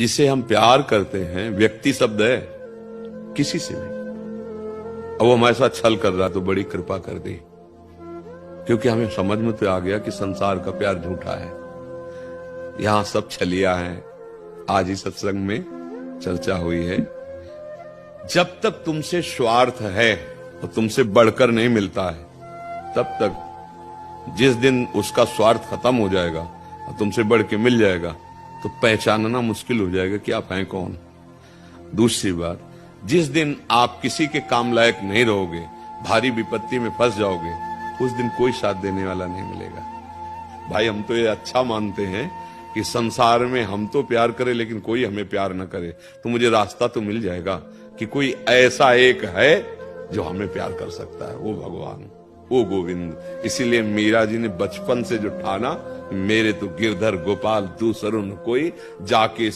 जिसे हम प्यार करते हैं, व्यक्ति शब्द है, किसी से भी, अब वो हमारे साथ छल कर रहा तो बड़ी कृपा कर दी, क्योंकि हमें समझ में तो आ गया कि संसार का प्यार झूठा है, यहां सब छलिया है। आज ही सत्संग में चर्चा हुई है, जब तक तुमसे स्वार्थ है और तुमसे बढ़कर नहीं मिलता है, तब तक जिस दिन उसका स्वार्थ खत्म हो जाएगा और तुमसे बढ़ के मिल जाएगा तो पहचानना मुश्किल हो जाएगा कि आप हैं कौन। दूसरी बात, जिस दिन आप किसी के काम लायक नहीं रहोगे, भारी विपत्ति में फंस जाओगे, उस दिन कोई साथ देने वाला नहीं मिलेगा। भाई हम तो ये अच्छा मानते हैं कि संसार में हम तो प्यार करें लेकिन कोई हमें प्यार न करे, तो मुझे रास्ता तो मिल जाएगा कि कोई ऐसा एक है जो हमें प्यार कर सकता है, वो भगवान, वो गोविंद। इसीलिए मीरा जी ने बचपन से जो ठाना, मेरे तो गिरधर गोपाल दूसरों न कोई, जाके